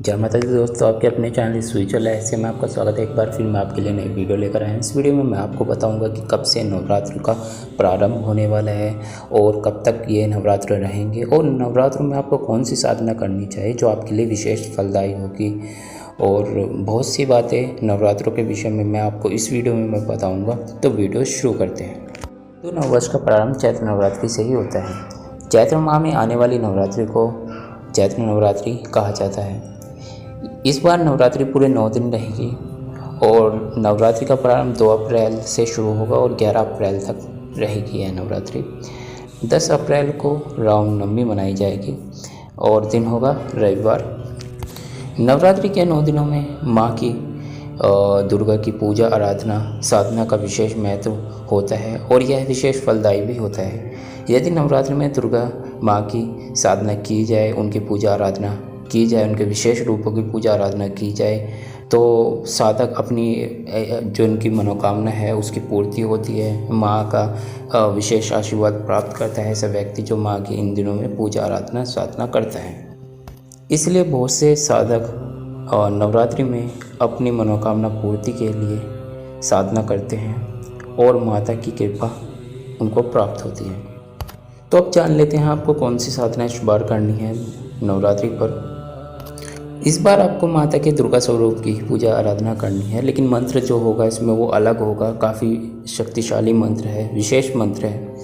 जय माता दी दोस्तों, आपके अपने चैनल स्पिरिचुअल ऐसे में आपका स्वागत है। एक बार फिर मैं आपके लिए नई वीडियो लेकर आया हूँ। इस वीडियो में मैं आपको बताऊंगा कि कब से नवरात्र का प्रारंभ होने वाला है और कब तक ये नवरात्र रहेंगे, और नवरात्र में आपको कौन सी साधना करनी चाहिए जो आपके लिए विशेष फलदायी होगी, और बहुत सी बातें नवरात्रों के विषय में मैं आपको इस वीडियो में मैं बताऊँगा। तो वीडियो शुरू करते हैं। तो नववर्ष का प्रारंभ चैत्र नवरात्रि से ही होता है। चैत्र माह में आने वाली नवरात्रि को चैत्र नवरात्रि कहा जाता है। इस बार नवरात्रि पूरे 9 दिन रहेगी और नवरात्रि का प्रारंभ 2 अप्रैल से शुरू होगा और 11 अप्रैल तक रहेगी यह नवरात्रि। 10 अप्रैल को रामनवमी मनाई जाएगी और दिन होगा रविवार। नवरात्रि के 9 दिनों में माँ की दुर्गा की पूजा आराधना साधना का विशेष महत्व होता है और यह विशेष फलदायी भी होता है। यदि नवरात्रि में दुर्गा माँ की साधना की जाए, उनकी पूजा आराधना की जाए, उनके विशेष रूपों की पूजा आराधना की जाए, तो साधक अपनी जो उनकी मनोकामना है उसकी पूर्ति होती है। माँ का विशेष आशीर्वाद प्राप्त करता है ऐसा व्यक्ति जो माँ की इन दिनों में पूजा आराधना साधना करता है। इसलिए बहुत से साधक नवरात्रि में अपनी मनोकामना पूर्ति के लिए साधना करते हैं और माता की कृपा उनको प्राप्त होती है। तो अब जान लेते हैं आपको कौन सी साधना इस बार करनी है नवरात्रि पर। इस बार आपको माता के दुर्गा स्वरूप की पूजा आराधना करनी है, लेकिन मंत्र जो होगा इसमें वो अलग होगा। काफ़ी शक्तिशाली मंत्र है, विशेष मंत्र है,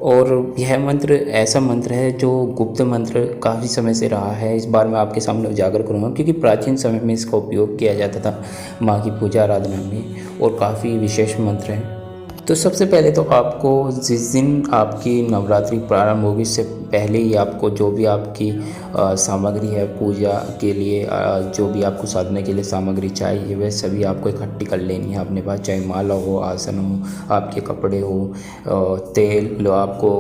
और यह मंत्र ऐसा मंत्र है जो गुप्त मंत्र काफ़ी समय से रहा है। इस बार मैं आपके सामने उजागर करूँगा क्योंकि प्राचीन समय में इसका उपयोग किया जाता था माँ की पूजा आराधना में, और काफ़ी विशेष मंत्र है। तो सबसे पहले तो आपको जिस दिन आपकी नवरात्रि प्रारंभ होगी इससे पहले ही आपको जो भी आपकी सामग्री है पूजा के लिए, जो भी आपको साधना के लिए सामग्री चाहिए वह सभी आपको इकट्ठी कर लेनी है अपने पास। चाहे माला हो, आसन हो, आपके कपड़े हो, तेल आपको,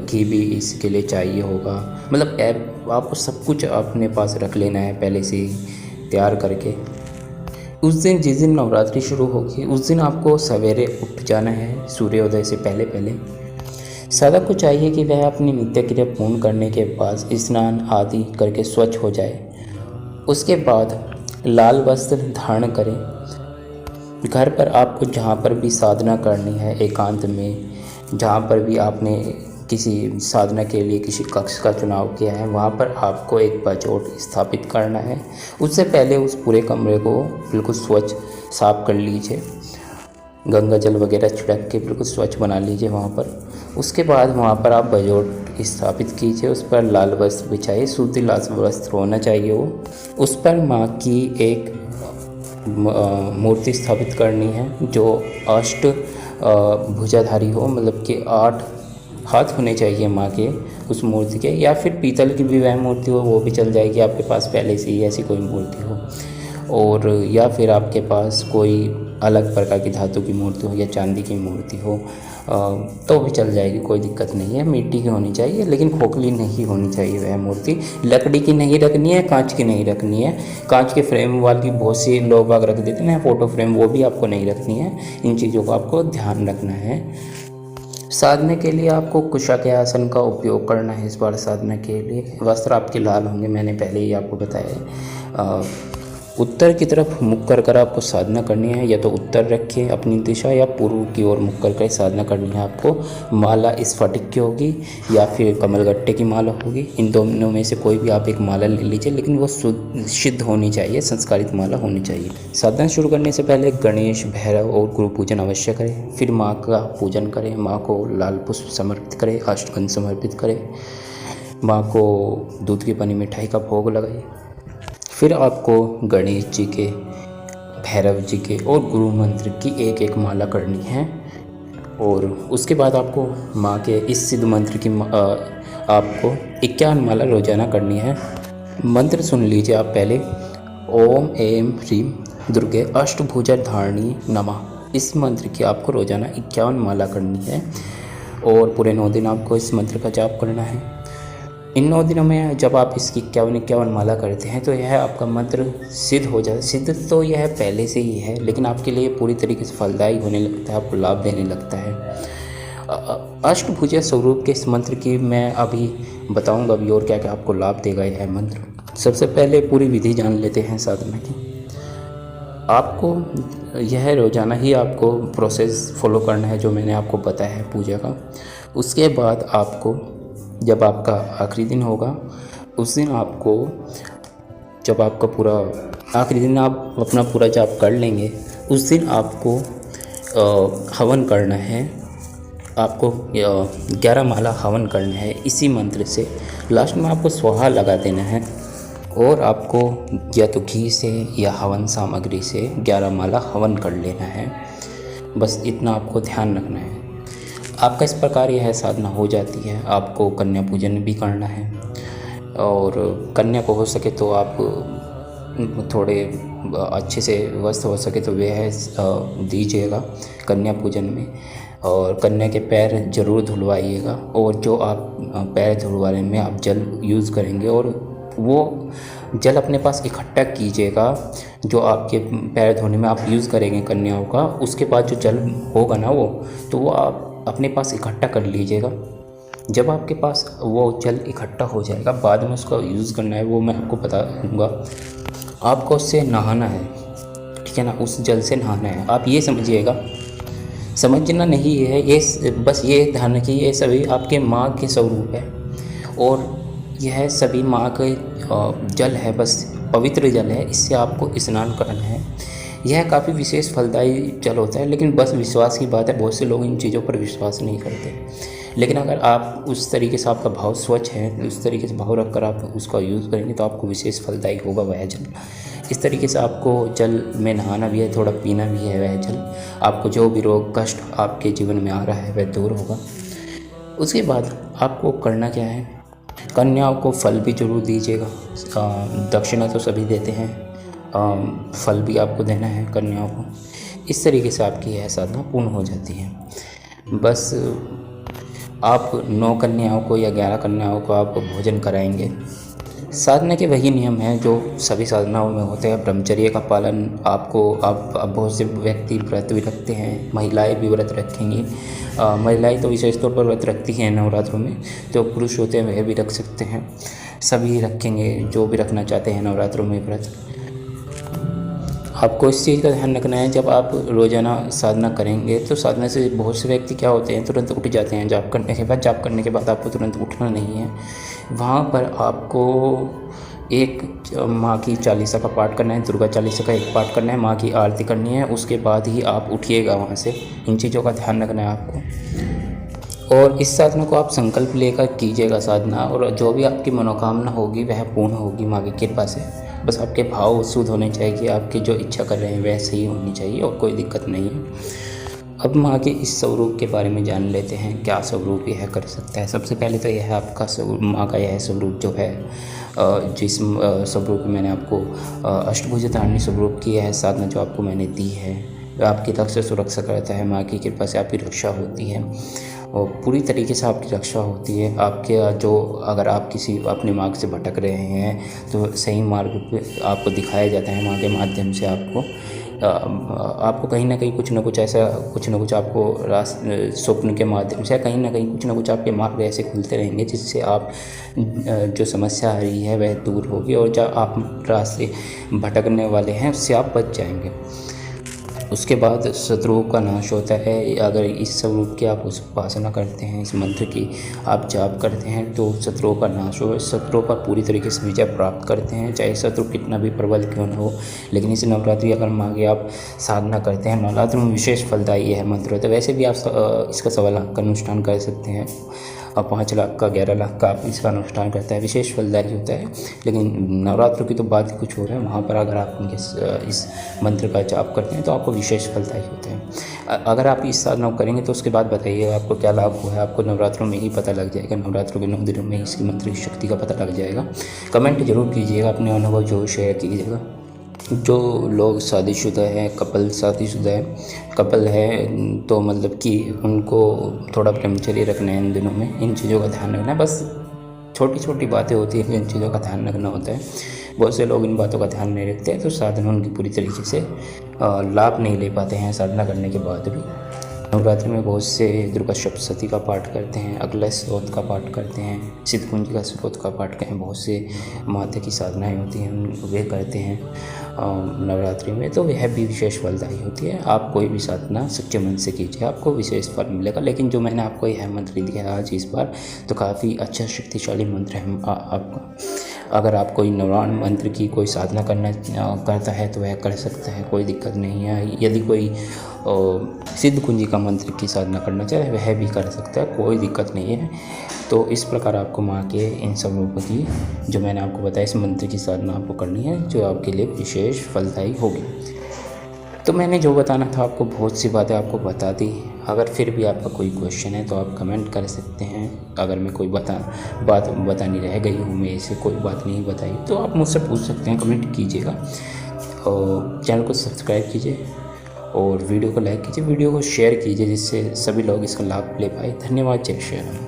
घी भी इसके लिए चाहिए होगा। मतलब आपको सब कुछ अपने पास रख लेना है पहले से ही तैयार करके। उस दिन जिस दिन नवरात्रि शुरू होगी उस दिन आपको सवेरे उठ जाना है सूर्योदय से पहले पहले। साधक को चाहिए कि वह अपनी नित्य क्रिया पूर्ण करने के बाद स्नान आदि करके स्वच्छ हो जाए। उसके बाद लाल वस्त्र धारण करें। घर पर आपको जहाँ पर भी साधना करनी है, एकांत में जहाँ पर भी आपने किसी साधना के लिए किसी कक्ष का चुनाव किया है, वहाँ पर आपको एक बाजोट स्थापित करना है। उससे पहले उस पूरे कमरे को बिल्कुल स्वच्छ साफ कर लीजिए, गंगा जल वगैरह छिड़क के बिल्कुल स्वच्छ बना लीजिए वहाँ पर। उसके बाद वहाँ पर आप बाजोट स्थापित कीजिए, उस पर लाल वस्त्र बिछाइए, शुद्ध लाल वस्त्र होना चाहिए वो। उस पर माँ की एक मूर्ति स्थापित करनी है जो अष्ट भुजाधारी हो, मतलब कि 8 हाथ होने चाहिए माँ के उस मूर्ति के, या फिर पीतल की भी वह मूर्ति हो वो भी चल जाएगी आपके पास पहले से ही ऐसी कोई मूर्ति हो, और या फिर आपके पास कोई अलग प्रकार की धातु की मूर्ति हो या चांदी की मूर्ति हो तो भी चल जाएगी, कोई दिक्कत नहीं है। मिट्टी की होनी चाहिए लेकिन खोखली नहीं होनी चाहिए वह मूर्ति। लकड़ी की नहीं रखनी है, कांच की नहीं रखनी है। कांच के फ्रेम वाली बहुत सी लोग बाग रख देते हैं फोटो फ्रेम, वो भी आपको नहीं रखनी है। इन चीज़ों का आपको ध्यान रखना है। साधना के लिए आपको कुशा के आसन का उपयोग करना है। इस बार साधना के लिए वस्त्र आपके लाल होंगे, मैंने पहले ही आपको बताया। उत्तर की तरफ मुख कर आपको साधना करनी है, या तो उत्तर रखिए अपनी दिशा, या पूर्व की ओर मुख कर साधना करनी है आपको। माला स्फटिक की होगी या फिर कमलगट्टे की माला होगी, इन दोनों में से कोई भी आप एक माला ले लीजिए, लेकिन वो सिद्ध होनी चाहिए, संस्कारित माला होनी चाहिए। साधना शुरू करने से पहले गणेश, भैरव और गुरु पूजन अवश्य करें। फिर माँ का पूजन करें, माँ को लाल पुष्प समर्पित करें, अष्टगंध समर्पित करें, माँ को दूध की बनी मिठाई का भोग लगाइए। फिर आपको गणेश जी के, भैरव जी के और गुरु मंत्र की एक एक माला करनी है, और उसके बाद आपको माँ के इस सिद्ध मंत्र की आपको 51 माला रोजाना करनी है। मंत्र सुन लीजिए आप पहले। ओम ऐं ह्रीं दुर्गे अष्टभुजा धारिणी नमः। इस मंत्र की आपको रोजाना 51 माला करनी है और पूरे 9 दिन आपको इस मंत्र का जाप करना है। इन 9 दिनों में जब आप इसकी 51 माला करते हैं तो यह आपका मंत्र सिद्ध हो जाता है। सिद्ध तो यह पहले से ही है, लेकिन आपके लिए पूरी तरीके से फलदायी होने लगता है, आपको लाभ देने लगता है। अष्टभुजा स्वरूप के इस मंत्र की मैं अभी बताऊंगा अभी और क्या क्या आपको लाभ देगा यह मंत्र। सबसे पहले पूरी विधि जान लेते हैं साधना की। आपको यह रोज़ाना ही आपको प्रोसेस फॉलो करना है जो मैंने आपको बताया है पूजा का। उसके बाद आपको जब आपका आखिरी दिन होगा उस दिन आपको, जब आपका पूरा आखिरी दिन आप अपना पूरा जाप कर लेंगे, उस दिन आपको हवन करना है। आपको 11 माला हवन करना है इसी मंत्र से। लास्ट में आपको स्वाहा लगा देना है और आपको या तो घी से या हवन सामग्री से 11 माला हवन कर लेना है। बस इतना आपको ध्यान रखना है। आपका इस प्रकार यह साधना हो जाती है। आपको कन्या पूजन भी करना है और कन्या को हो सके तो आप थोड़े अच्छे से वस्त्र हो सके तो वह दीजिएगा कन्या पूजन में। और कन्या के पैर जरूर धुलवाइएगा और जो आप पैर धुलवाने में आप जल यूज़ करेंगे और वो जल अपने पास इकट्ठा कीजिएगा। जो आपके पैर धोने में आप यूज़ करेंगे कन्याओं का, उसके बाद जो जल होगा ना वो आप अपने पास इकट्ठा कर लीजिएगा। जब आपके पास वो जल इकट्ठा हो जाएगा, बाद में उसका यूज़ करना है वो मैं आपको बता दूँगा। आपको उससे नहाना है, ठीक है ना, उस जल से नहाना है। आप ये समझिएगा, समझना नहीं है ये, बस ये ध्यान रखिए ये सभी आपके माँ के स्वरूप है और यह सभी माँ के जल है, बस पवित्र जल है। इससे आपको स्नान करना है। यह काफ़ी विशेष फलदायी जल होता है, लेकिन बस विश्वास की बात है। बहुत से लोग इन चीज़ों पर विश्वास नहीं करते, लेकिन अगर आप उस तरीके से आपका भाव स्वच्छ है, उस तरीके से भाव रखकर आप उसका यूज़ करेंगे तो आपको विशेष फलदायी होगा वह जल। इस तरीके से आपको जल में नहाना भी है, थोड़ा पीना भी है वह जल। आपको जो भी रोग कष्ट आपके जीवन में आ रहा है वह दूर होगा। उसके बाद आपको करना क्या है, कन्याओं को फल भी जरूर दीजिएगा। दक्षिणा तो सभी देते हैं, फल भी आपको देना है कन्याओं को। इस तरीके से आपकी यह साधना पूर्ण हो जाती है। बस आप 9 कन्याओं को या 11 कन्याओं को आप भोजन कराएंगे। साधना के वही नियम हैं जो सभी साधनाओं में होते हैं। ब्रह्मचर्य का पालन आप बहुत से व्यक्ति व्रत भी रखते हैं, महिलाएं भी व्रत रखेंगी। महिलाएं तो विशेष तौर पर व्रत रखती हैं नवरात्रों में, जो पुरुष होते हैं वह भी रख सकते हैं, सभी रखेंगे जो भी रखना चाहते हैं नवरात्रों में व्रत। आपको इस चीज़ का ध्यान रखना है, जब आप रोज़ाना साधना करेंगे तो साधना से बहुत से व्यक्ति क्या होते हैं, तुरंत उठ जाते हैं जाप करने के बाद। जाप करने के बाद आपको तुरंत उठना नहीं है, वहाँ पर आपको एक माँ की चालीसा का पाठ करना है, दुर्गा चालीसा का एक पाठ करना है, माँ की आरती करनी है। उसके बाद ही आप उठिएगा वहाँ से। इन चीज़ों का ध्यान रखना है आपको। और इस साधना को आप संकल्प लेकर कीजिएगा साधना, और जो भी आपकी मनोकामना होगी वह पूर्ण होगी माँ की कृपा से। बस आपके भाव शुद्ध होने चाहिए, आपकी जो इच्छा कर रहे हैं वह सही होनी चाहिए और कोई दिक्कत नहीं है। अब माँ के इस स्वरूप के बारे में जान लेते हैं, क्या स्वरूप यह कर सकता है। सबसे पहले तो यह आपका स्वरूप, माँ का यह स्वरूप जो है, जिस स्वरूप मैंने आपको अष्टभुजधारिणी स्वरूप की यह साधना जो आपको मैंने दी है, वह आपकी रक्षा सुरक्षा करता है। माँ की कृपा से आपकी रक्षा होती है और पूरी तरीके से आपकी रक्षा होती है। आपके जो, अगर आप किसी अपने मार्ग से भटक रहे हैं तो सही मार्ग पे आपको दिखाया जाता है माँ के माध्यम से। आपको कहीं ना कहीं कुछ ना कुछ ऐसा, कुछ ना कुछ आपको स्वप्न के माध्यम से कहीं ना कहीं कुछ ना कुछ आपके मार्ग ऐसे खुलते रहेंगे जिससे आप जो समस्या आ रही है वह दूर होगी और जब आप रास्ते भटकने वाले हैं उससे आप बच जाएंगे। उसके बाद शत्रुओं का नाश होता है। अगर इस स्वरूप की आप उपासना करते हैं, इस मंत्र की आप जाप करते हैं तो शत्रुओं का नाश हो, शत्रुओं पर पूरी तरीके से विजय प्राप्त करते हैं, चाहे शत्रु कितना भी प्रबल क्यों न हो। लेकिन इस नवरात्रि अगर मांगे आप साधना करते हैं, नवरात्रि में विशेष फलदायी यह मंत्र होता है। वैसे भी आप इसका 1.25 लाख का अनुष्ठान कर सकते हैं और 5 लाख का, 11 लाख का आप इसका अनुष्ठान करते हैं, विशेष फलदायी होता है। लेकिन नवरात्र की तो बात ही कुछ हो रहा है, वहाँ पर अगर आप इस मंत्र का जाप करते हैं तो आपको विशेष फलदायी होता है। अगर आप इस साधना को करेंगे तो उसके बाद बताइए आपको क्या लाभ हुआ है। आपको नवरात्रों में ही पता लग जाएगा, नवरात्रों के 9 दिनों में इसकी मंत्र की शक्ति का पता लग जाएगा। कमेंट जरूर कीजिएगा, अपने अनुभव जो शेयर कीजिएगा। जो लोग शादीशुदा हैं, शादीशुदा है, कपल है, तो मतलब कि उनको थोड़ा ब्रह्मचर्य रखना है इन दिनों में, इन चीज़ों का ध्यान रखना है। बस छोटी छोटी बातें होती हैं, इन चीज़ों का ध्यान रखना होता है। बहुत से लोग इन बातों का ध्यान नहीं रखते तो साधना उनकी पूरी तरीके से लाभ नहीं ले पाते हैं साधना करने के बाद भी। नवरात्रि में बहुत से दुर्गा सप्तशती का पाठ करते हैं, अगला स्रोत का पाठ करते हैं, सिद्धकुंज का स्रोत का पाठ करते हैं। बहुत से माता की साधनाएँ होती हैं वे करते हैं नवरात्रि में, तो वह भी विशेष फलदायी होती है। आप कोई भी साधना सच्चे मन से कीजिए, आपको विशेष फल मिलेगा। लेकिन जो मैंने आपको यह मंत्र दिया आज इस बार, तो काफ़ी अच्छा शक्तिशाली मंत्र है आपका। अगर आप कोई नवरात्र मंत्र की कोई साधना करता है तो वह कर सकता है, कोई दिक्कत नहीं है। यदि कोई सिद्ध कुंजी का मंत्र की साधना करना चाहे वह भी कर सकता है, कोई दिक्कत नहीं है। तो इस प्रकार आपको माँ के इन सब रूपों की जो मैंने आपको बताया इस मंत्र की साधना आपको करनी है, जो आपके लिए विशेष फलदायी होगी। तो मैंने जो बताना था आपको बहुत सी बातें आपको बता दी। अगर फिर भी आपका कोई क्वेश्चन है तो आप कमेंट कर सकते हैं। अगर मैं कोई बात बतानी रह गई हूँ, मैं ऐसे कोई बात नहीं बताई, तो आप मुझसे पूछ सकते हैं, कमेंट कीजिएगा। और चैनल को सब्सक्राइब कीजिए और वीडियो को लाइक कीजिए, वीडियो को शेयर कीजिए, जिससे सभी लोग इसका लाभ ले पाए। धन्यवाद। जय श्री राम।